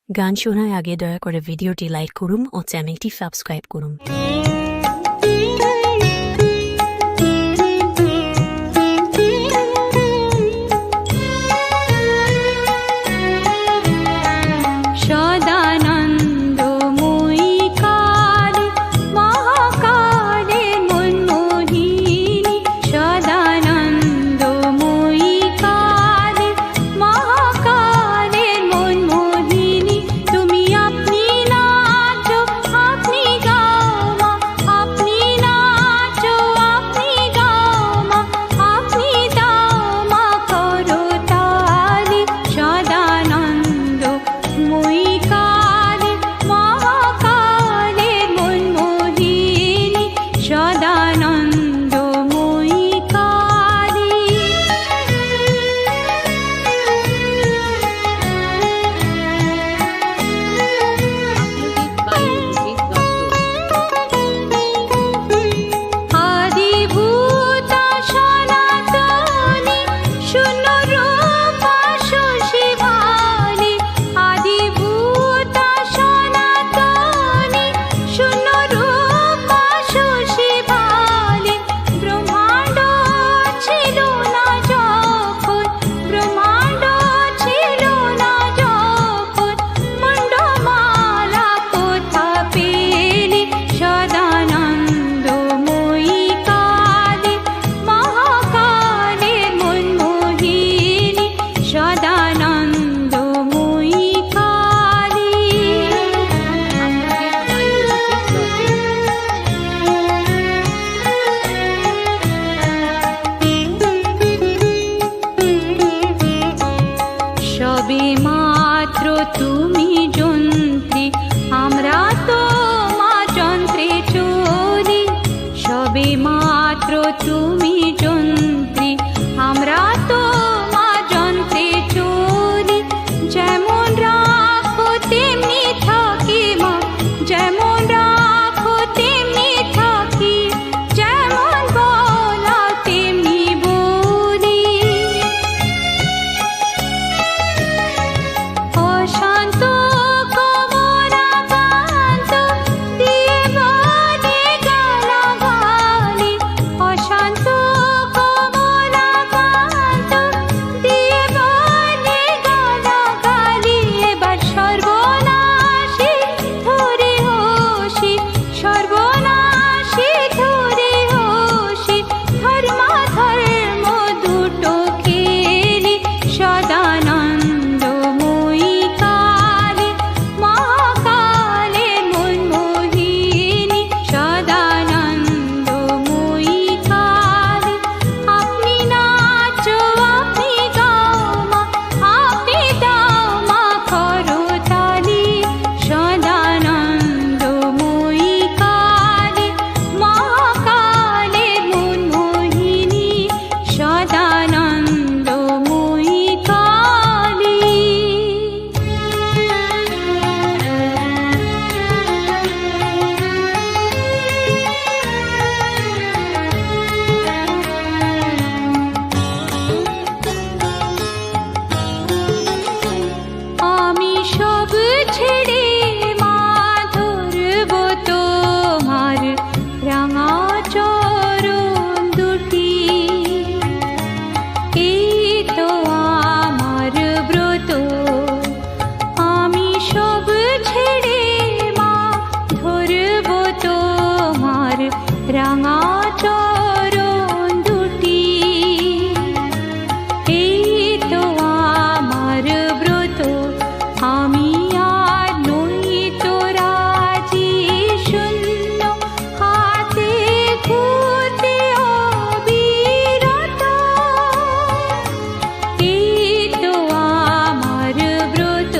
গান শোনার আগে দয়া করে ভিডিওটি লাইক করুন ও চ্যানেলটি সাবস্ক্রাইব করুন। সবে মাত্র তুমি যন্ত্রী, আমরা তো মা যন্ত্রে চলি। সবে মাত্র তুমি যন্ত্রী, আমরা তো মা যন্ত্রে চলি। যেমন রাখো তেমনি থাকি মা, যেমন রাখো তেমনি থাকি, যেমন বলা তেমনি বলি। অশান্ত কমলাকান্ত দিয়ে বলে গালাগালি, অশান্ত কমলাকান্ত দিয়ে বলে গালাগালি। এবার সর্বনাশী ধরে হোসি, সর্বনাশী ধরে হোসি, ধর্মাধর্ম দুটো খেলি। সদানন্দময়ী কালী, মহাকালের মনমোহিনী। সদানন্দময়ী কালী, আপনি নাচো আপনি গাও মা, আপনি দাও মা করতালি। সদানন্দময়ী কালী, মহাকালের মনমোহিনী। সদানন্দময়ী কালী। আমি সব ছেড়ে মা ধরব তোমার রাঙা চরণ দুটি। এই তো আমার ব্রত, আমি সব ছেড়ে মা ধরব তোমার রাঙা চরণ দুটি। এই তো আমার ব্রত, আমি আর নই তো রাজি শূন্য হাতে ঘুরতে অবিরত। এই তো আমার ব্রত,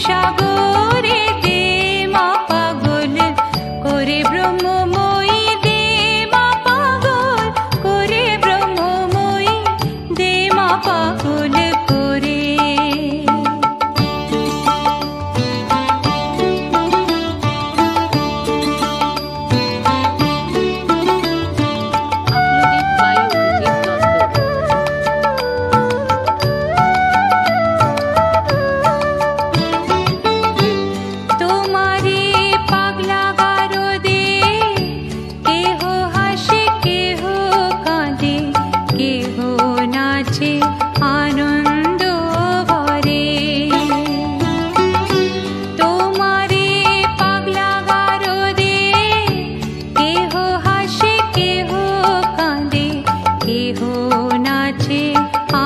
সাগরে দে মা পাগল করে ব্রহ্মময়ী দে মা পাগল করে ব্রহ্মময়ী দে মা পাগল করে। তোমারে পাগলা গারো দে কেহ হাসে কেহ কাঁদে কেহ নাচে আনন্দ ভরে। তোমারে পাগলা গারো দে কেহ হাসে কেহ কাঁদে কেহ নাচে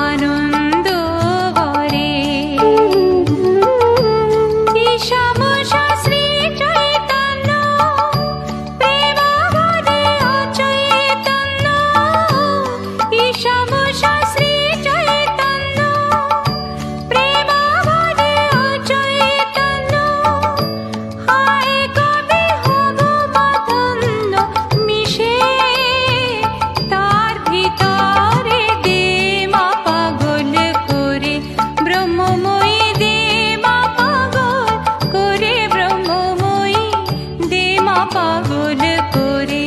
আনন্দ ভরে। ঈশাম শাস্ত্রী চৈতন্য প্রেমাবনে অচৈতন্য। ঈশাম শাস্ত্রী চৈতন্য প্রেমাবনে অচৈতন্য। হায় কবে হব মাধন্য মিশে তার ভিতরে দে মা পাগল করে ব্রহ্মময়ী দে মা পাগল করে ব্রহ্মময়ী দে মা পাগল করে।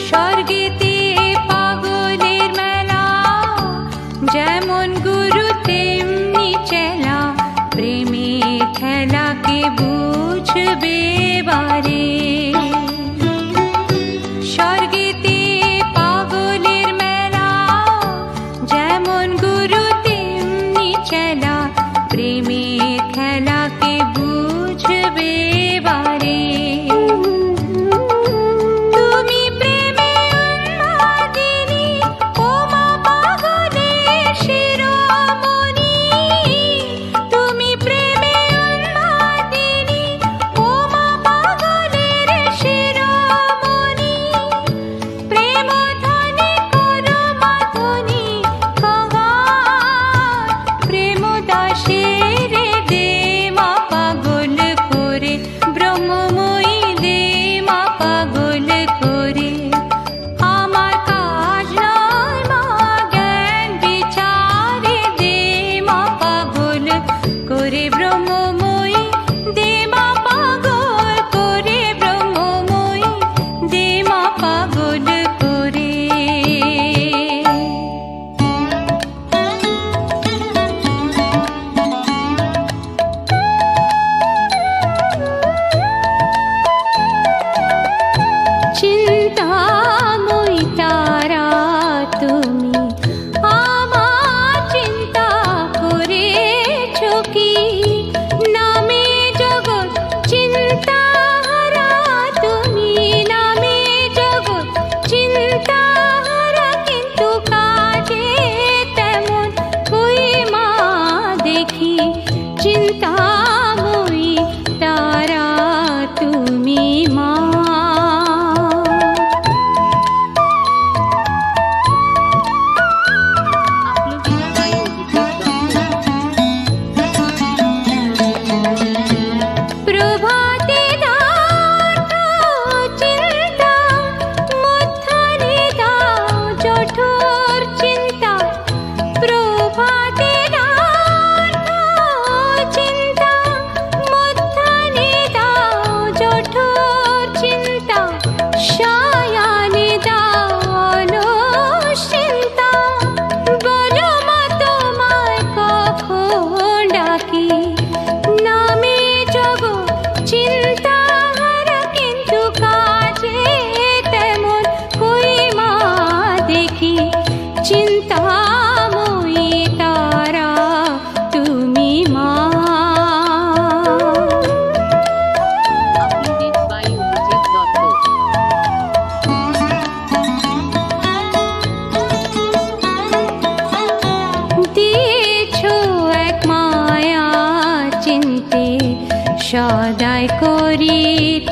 স্বর্গেতে পাগলের মেলা যেমন গুরু তেমনি চেলা প্রেমে খেলাকে বুঝবে বারে। স্বর্গেতে পাগলের মেলা যেমন গুরু তেমনি চেলা প্রেমে খেলাকে বুঝবে বারে। তুমি প্রেমে উন্মাদিনী ও মা পাগলের শিরোমণি। তুমি প্রেমে উন্মাদিনী ও মা পাগলের শিরোমণি। প্রেম ধ্বনি করো মাধুনি কগান প্রেম দাসের সদাই করি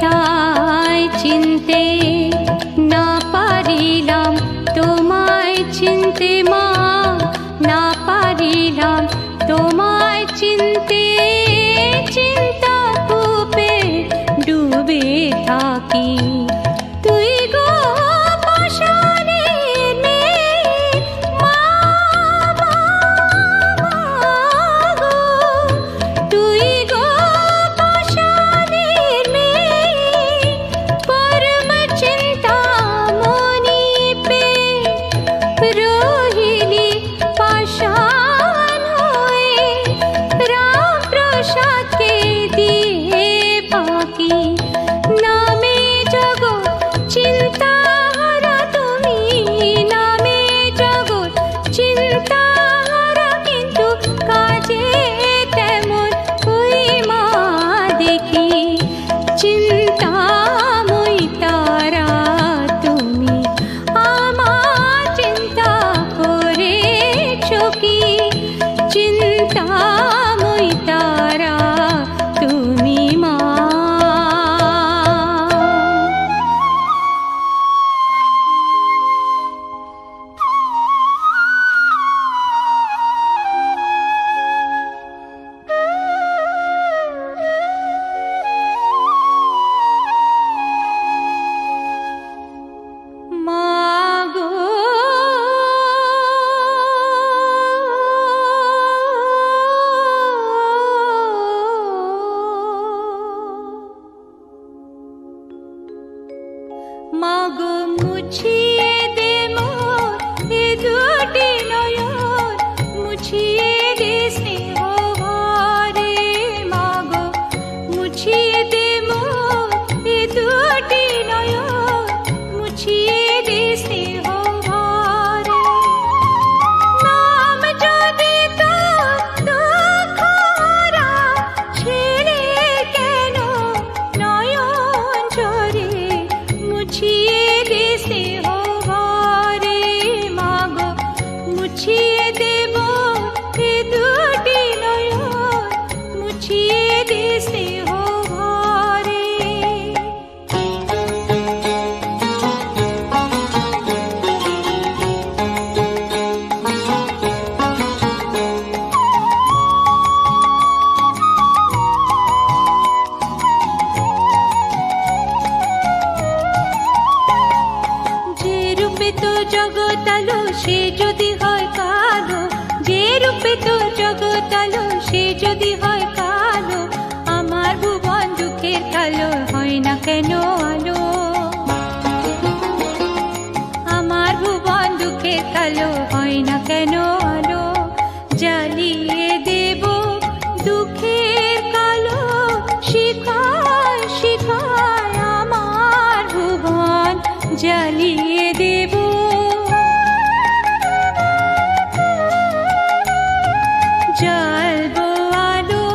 তাই চিনতে না পারিলাম তোমায় চিনতে মা, না পারিলাম তোমায় চিনতে। চিন্তা কূপে ডুবে থাকি, তুই গো পাষাণের মেয়ে, মা মা গো, তুই গো পাষাণের মেয়ে। পরম চিন্তা মনি পে রহিলি পাষাণ হয়ে, রাম প্রসাদকে দিয়ে বাকি। নামে জগৎ চিন্তাহারা তুমি, নামে জগৎ চিন্তাহারা, কিন্তু কাজে তেমন ওই মা দেখি। চিন্তাময়ী তারা তুমি, আমার চিন্তা করেছো কি? চিন্তাময়ী তারা তুমি মা। মাগো মাগো মুছিয়ে দে মোর এ দুটি নয়ন, মুছিয়ে দে স্নেহ ভরে। মাগো মুছিয়ে দে মোর এ দুটি নয়ন, মুছিয়ে দে স্নেহ ভরে। নাম যদি তোর দুঃখরা, ছেড়ে কেন নয়ন ঝরে? মুছিয়ে দে স্নেহ ভরে। মাগো মুছিয়ে দেব এ দুটি নয়ন, মুছিয়ে দে স্নেহ ভরে। যে রূপে তো জগৎ আলো সে যদি হয় কালো, যে রূপে তো জগৎ আলো সে যদি হয় কালো, আমার ভুবন দুঃখের কালো হয় না কেন আলো? আমার ভুবন দুঃখের কালো হয় না কেন আলো? জ্বালিয়ে দেব দুঃখের কালো শিখায় শিখায় আমার ভুবন, জ্বালিয়ে দেব। জ্বালবো আলো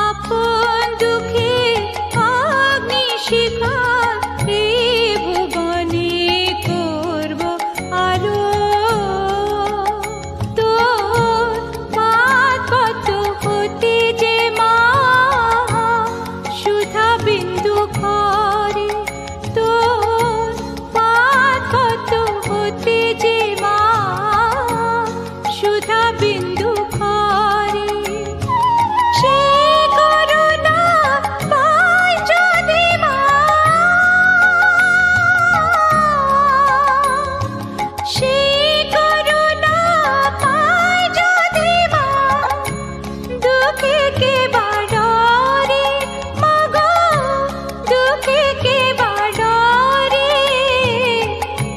আপন দুঃখে অগ্নি শিখা, এই ভুবনে করব আলো। তোর পাদ পদ্ম হতে যে মা সুধা বিন্দু খরে, তোর পাদ পদ্ম হতে যে মা সুধা বিন্দু খরে। সে করুণা পাই যদি মা, সে করুণা পাই যদি মা, দুঃখে কে বাড়রে মাগো, দুঃখে কে বাড়রে।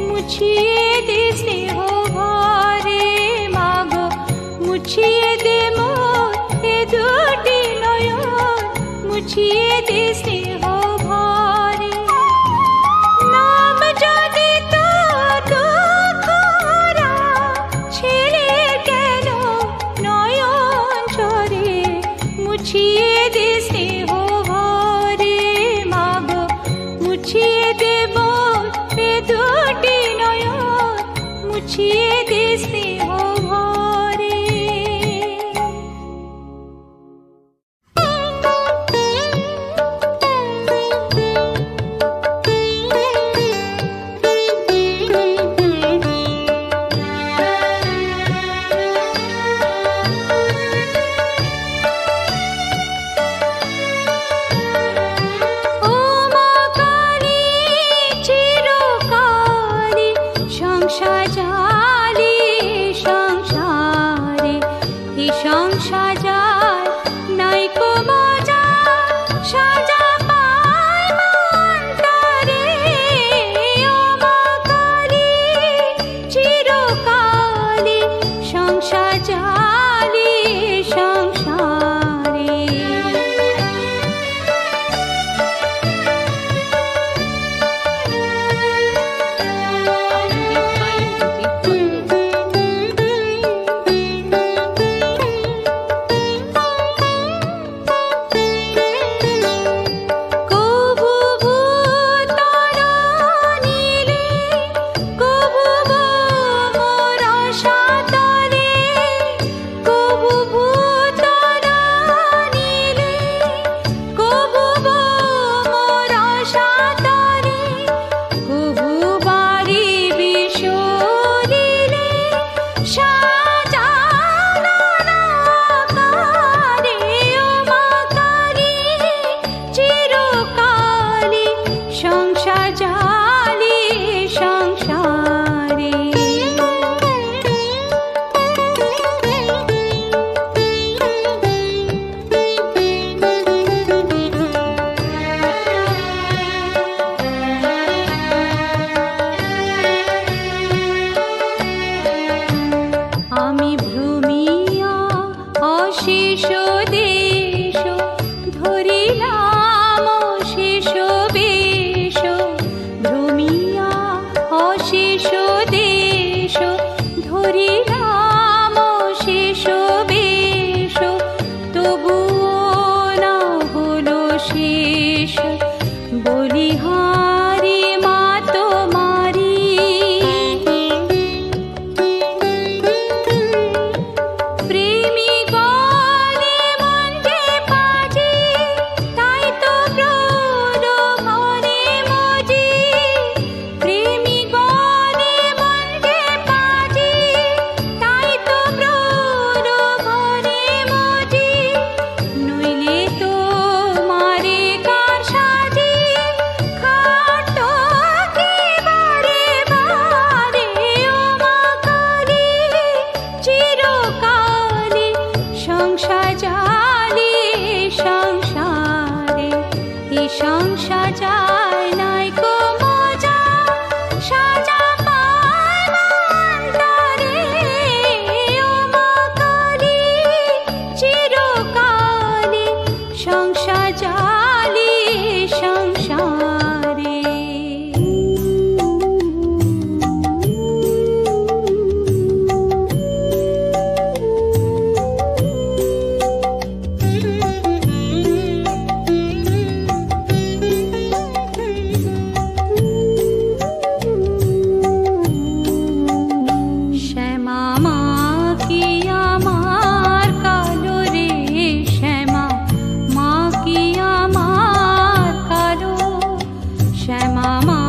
মুছিয়ে দে স্নেহ ভরে। মাগো মুছিয়ে দে মোর এ দুটি নয়ন, মুছিয়ে দে স্নেহ ভরে। নাম যদি তোর দুঃখরা, ছেড়ে কেন নয়ন ঝরে? মুছিয়ে দে স্নেহ ভরে। মাগো মুছিয়ে দে মোর এ দুটি নয়ন, মুছিয়ে দে স্নেহ ভরে। অশেষ দেশ ধরিলাম অশেষ বেশ ভ্রমিয়া অশেষ দেশ ধরিলাম অশেষ বেশ তবুও না হলো শেষ বলিহারি মা তোমারি প্রেমী গলে মন যে পাজি তাই তো প্রলোভনে মজি প্রেমী গলে মন যে পাজি তাই তো প্রলোভনে মজি নইলে তো মারে কার সাজি খাটো কি বারে বারে ও মা কালী চিরকালে সংসার জালি সংসারে এ সংসার যায় নাই কো মজা সাজা পায় না অন্তরে ও মা কালী চিরকালে সংসার জালি সংসারে শ্যামা মা কি আমার কালো রে শ্যামা মা কি আমার কালো শ্যামা মা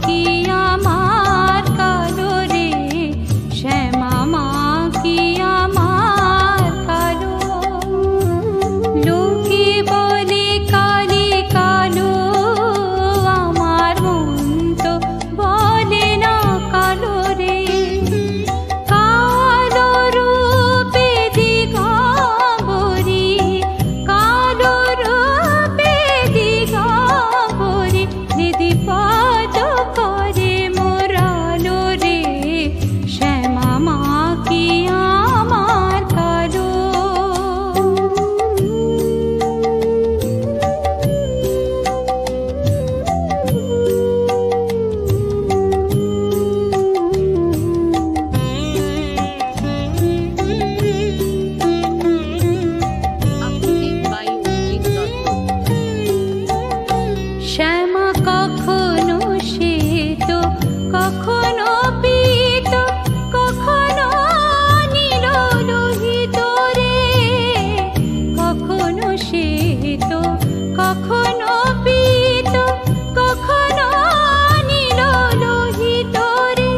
কি আমার কালো রে শ্যামা মা কি আমার কালো লোকে বলে কালি কালো আমার মন তো বলে না কালো রে কালো রূপে দিগম্বরী কালো রূপে দিগম্বরী হৃদি পদ করে মোরালো রে শ্যামা মা কি আমার কালো শ্যামা কখনো শ্বেত কখনো পীত কখনো নীল লোহিত রে কখনো শ্বেত কখনো পীত কখনো নীল লোহিত রে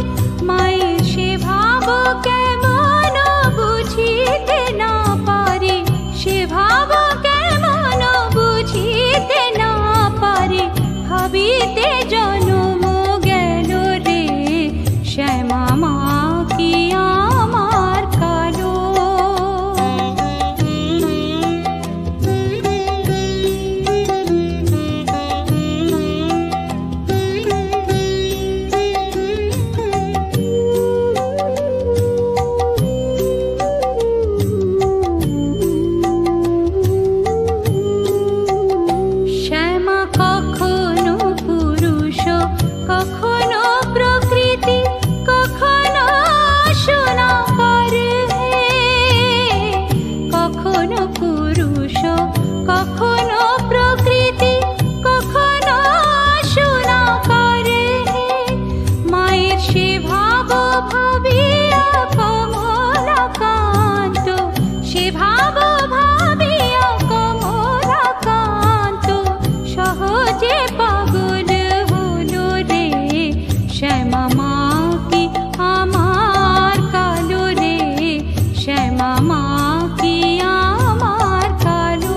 মায়ের সে ভাব কেমন বুঝিতে না পারি সে ভাব কেমন বুঝিতে না পারি ভাবিতে জনম গেল রে শ্যামা মা কি আমার কালো শ্যামা কখনো পুরুষ কখনো প্রকৃতি কখনো সোনাকার হে কখনো পুরুষ কখনো প্রকৃতি কখনো সোনাকার হে মায়ের সে ভাব ভাবিয়া কমলাকান্ত সে ভাব ভাবিয়া কমলাকান্ত সহজে পাগল হলো রে শ্যামা মা কি আমার কালো রে শ্যামা মা কি আমার কালো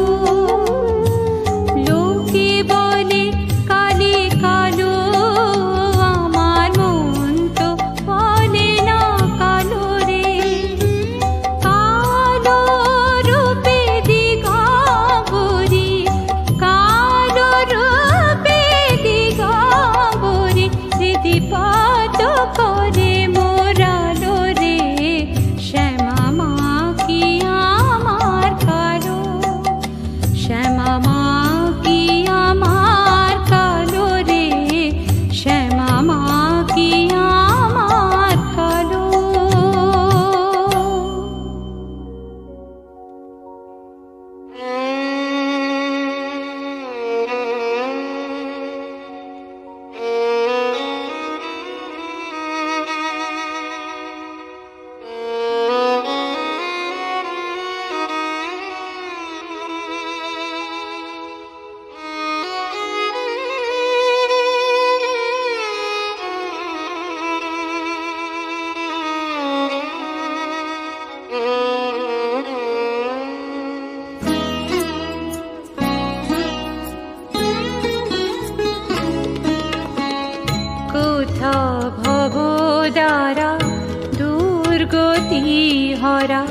দুর্গতি হরা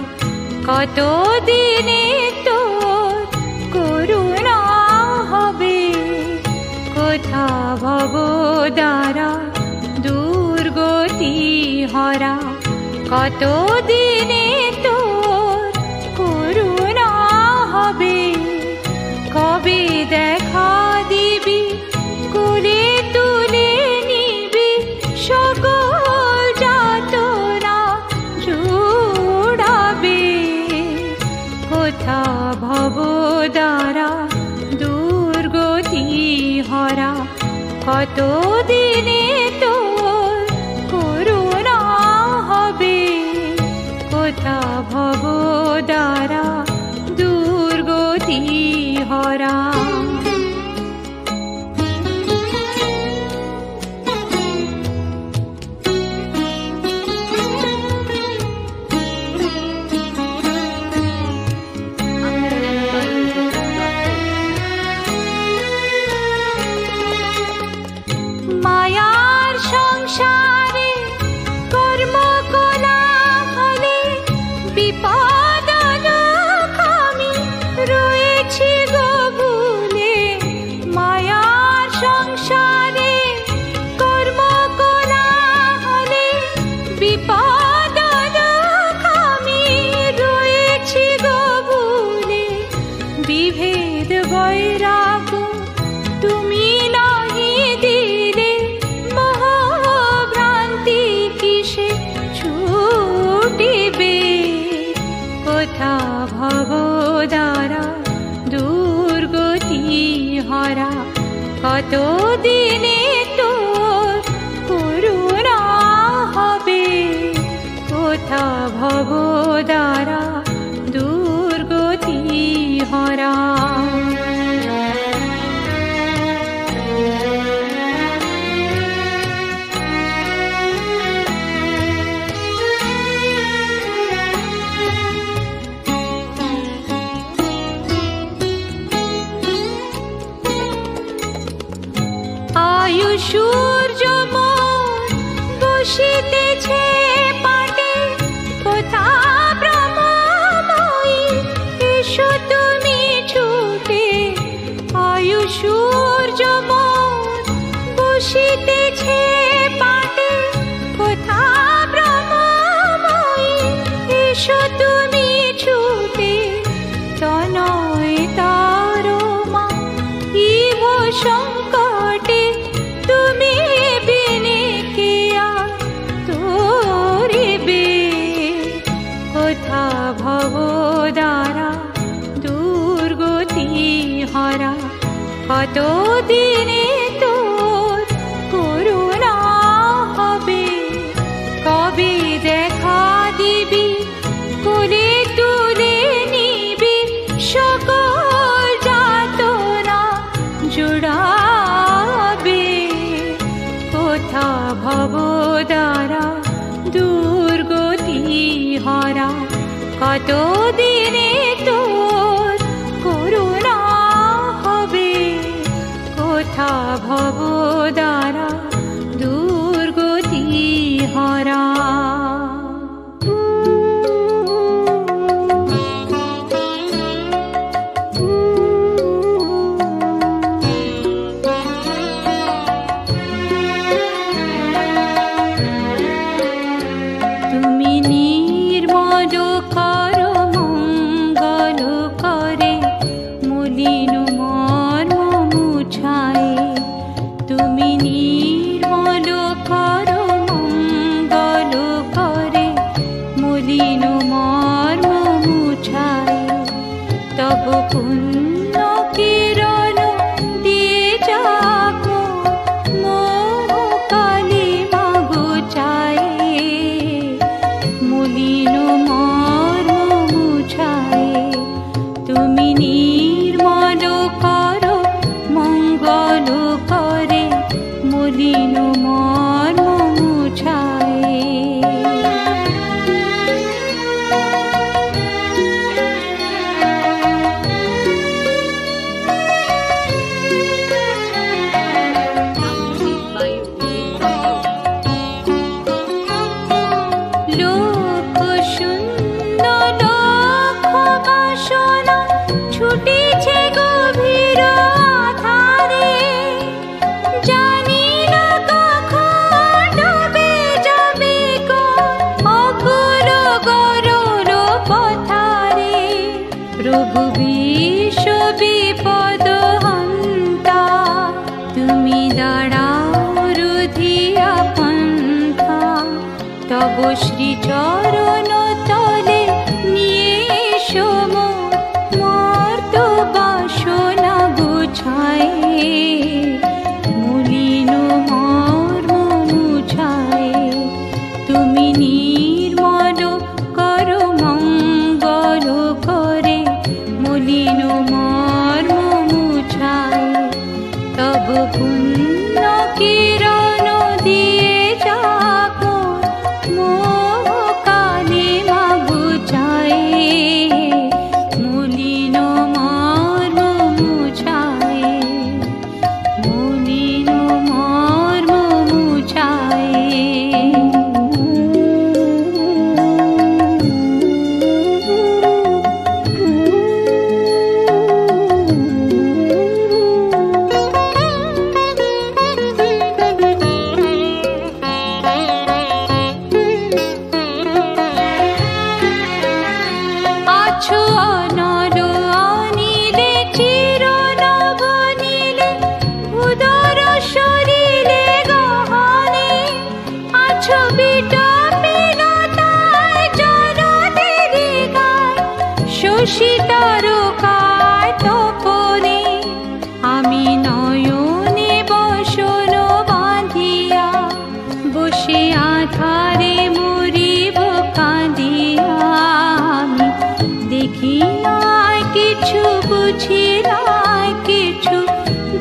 কত দিনে তোর করুণা হবে কোথা ভব দ্বারা দুর্গতি হরা কত দিনে তোর করুণা হবে কবে দেখা দিবি কোলে তুলে নিবি সকল যাতনা জুড়াবে কোথা ভব দ্বারা দুর্গতি হরা কত দিনে তোর করুণা হবে কোথা ভব দ্বারা দুর্গতি হরা মায়ার সংসারে কর্ম কোলাহলে বিপদ আমি রয়েছি গো ভুলে মায়ার সংসারে কর্ম কোলাহলে বিপদ আমি রয়েছি গো ভুলে বিভেদ বৈরাগ তুমি নাহি দিলে মহাভ্রান্তি কিসে ছুটিবে কোথা ভব দ্বারা দুর্গতি হরা কত দিনে তোর করুণা হবে কোথা ভব দ্বারা দুর্গতি হরা আয়ু সূর্য মোর বসিতেছে পাটে কোথা ব্রহ্মময়ী এসো তুমি ছুটে আয়ু সূর্য মোর বসিতেছে পাটে কোথা ব্রহ্মময়ী এসো তুমি ছুটে তনয় তারমা ইহ সংকটে তুমি বিনে কে আর তোরিবে কোথা ভব দ্বারা দুর্গতি হরা কত দিনে তোর করুণা হবে কবে দেখা দিবি কোলে তুলে নিবি সকল যাতনা জুড়াবে কোথা ভব দ্বারা দুর্গতি হরা কত দিনে তোর করুণা হবে কোথা ভব দ্বারা দুর্গতি হরা তুমি নির্মল কর মঙ্গল করে মলিন মর্ম মুছায় তুমি নির্মল কর মঙ্গল করে মলিন মর্ম মুছায় তব পুণ্য কিরণ দিয়ে যাক মোহ কালিমা গোচায় মলিন মর্ম মুছায় তুমি নির্মল কর মঙ্গল করে মলিন মর্ম মুছায় লোক বিষ বিপদ হন্তা, তুমি দাঁড়াও রুধিয়া পন্থা। তব শ্রীচরণ তলে নিয়ে এসো মর্ত বাসনা গুছায়, মলিন মর্ম মুছায়। তুমি নির্মল করো মঙ্গল করে, মলিন মর্ম মুছায়। তব পুণ্য কিরণ দিয়ে যাক মোহ কালিমা বুঝায়, মলিন মর্ম মুছায়, মলিন মর্ম মুছায়। আছো অনল অনিলে চির নবনীলে, উদর শরীরে গহনে। আছো বিটপিনতায় জনদেরি গায়, শশী তারকায় তপনে। আমি নয়নে বসন বাঁধিয়া, বসে আধারে মরিব কাঁদিয়া। আমি দেখি নাই কিছু, বুঝি নাই কিছু,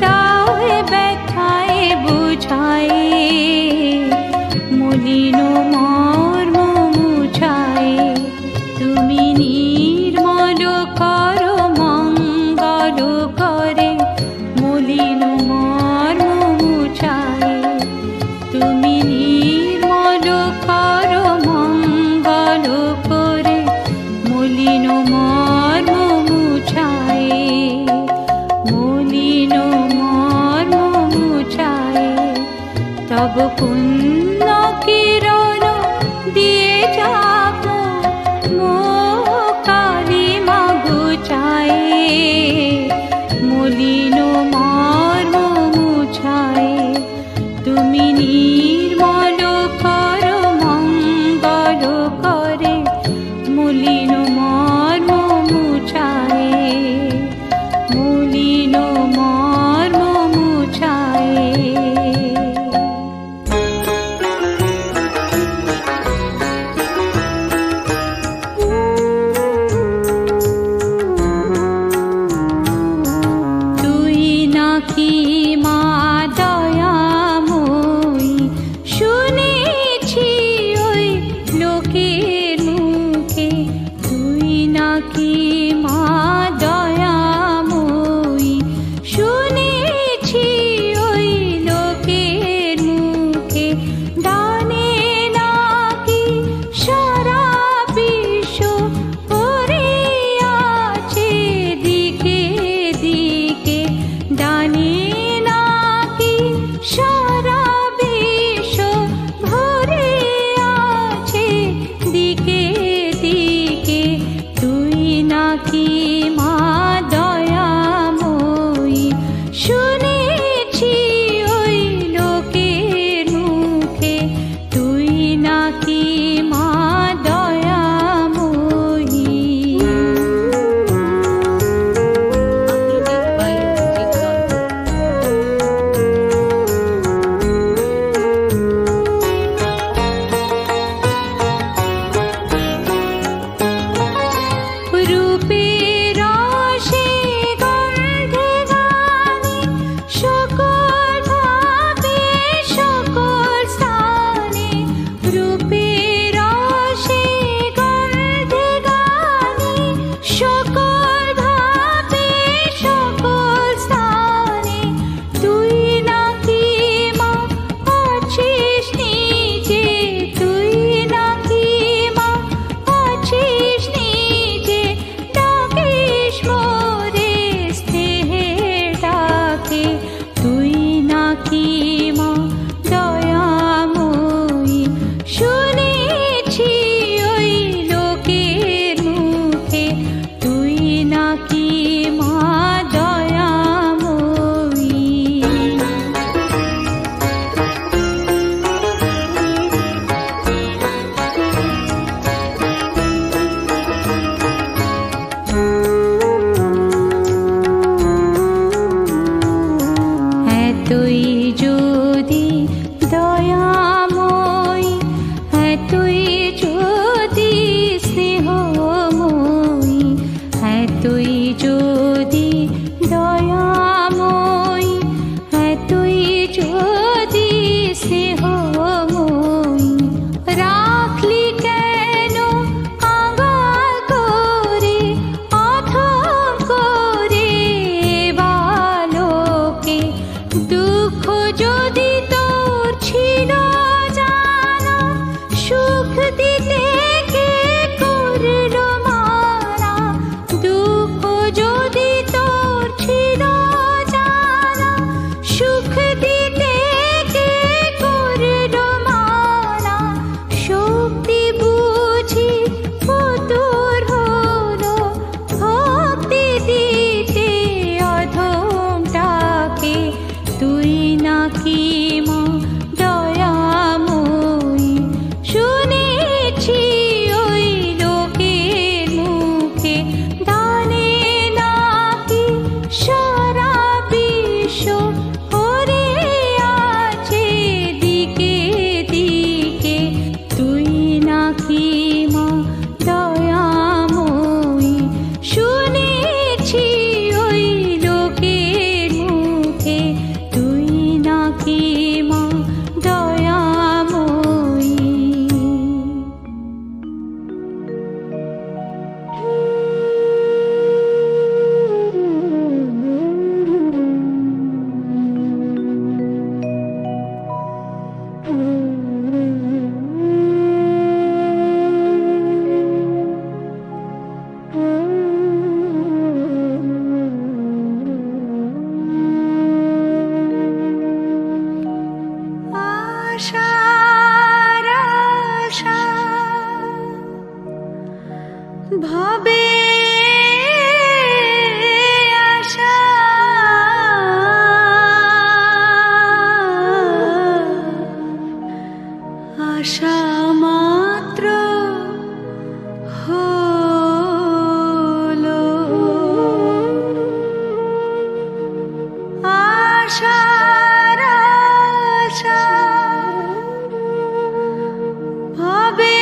দাও হে ব্যথায় বুঝায়, মলিন মর্ম মুছায়। তুমি নির্মল করো মঙ্গল করে, মলিন মর্ম মুছায়। তুমি নির্মল করো মঙ্গল করে, মলিন মর্ম মুছায়, মলিন মর্ম মুছায়। তব পুণ্য কিরণ দিয়ে যাক মোহ কালিমা গুছায়, মলিন মর্ম মুছায়। তুমি নির্মল করো মঙ্গল করে, মলিন মর্ম মুছায়, মলিন মর্ম মুছায়। এতই যদি দয়াময়ী, এতই যদি স্নেহময়ী, রাখলি কেন কাঙাল করে, অথম করে বালকে? দুঃখ যদি তোর ছিল জানা, সুখ দিতে কে করল মানা? দুঃখ যদি তোর ছিল জানা, সুখ দিতে কে করল মানা? শক্তি বুঝি ফতুর হলো, ভক্তি দিতে অধমটাকে। তুই নাকি মা দয়াময়ী, শুনেছি ওই লোকের মুখে, দানে নাকি সারা বিশ্ব ভরে আছে দিকে দিকে। তুই নাকি মা দয়াময়ী, শুনেছি ওই লোকের মুখে, তুই নাকি মা দয়াময়ী। আশার আশা ভবে আশা, আশা মাত্র হলো, আশার আশা ভবে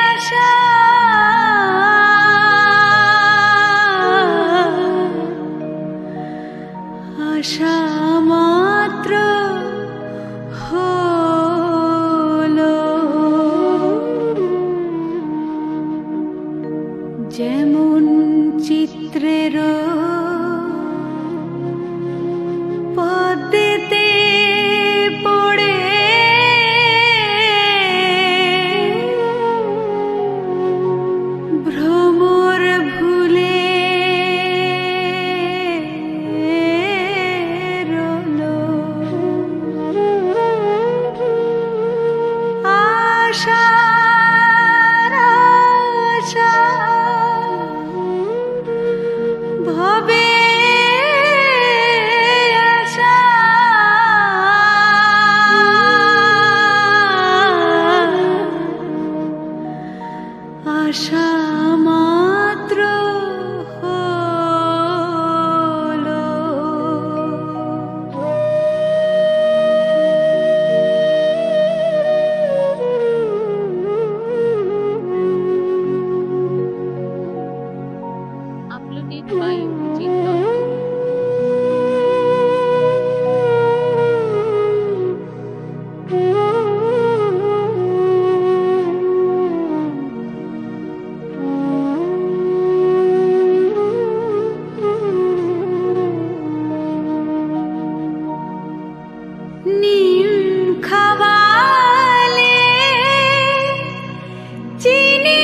আশা, আশা মাত্র হলো। যেমন চিত্রের পদ্মেতে পড়ে ভ্রমর ভুলে রলো, আশার আশা ভবে আশা, আশা মাত্র হলো। Uploaded by Jinton. নিম খাওয়ালে চিনি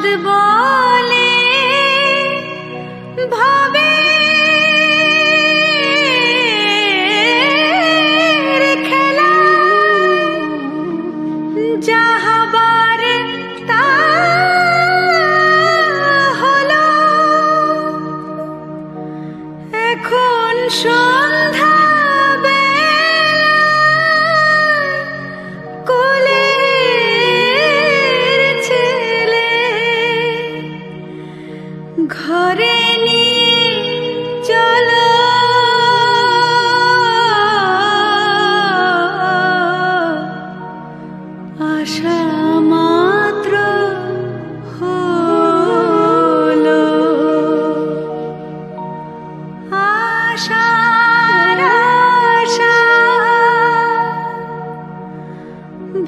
চাঁদ বলে ভাবে খেলা যাহাবার তা হলো এখন সন্ধ্যা ঘরে নিয়ে চলো আশা মাত্র হলো আশার আশা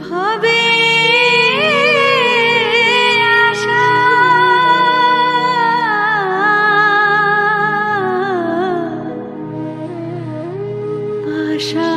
ভাবে আশা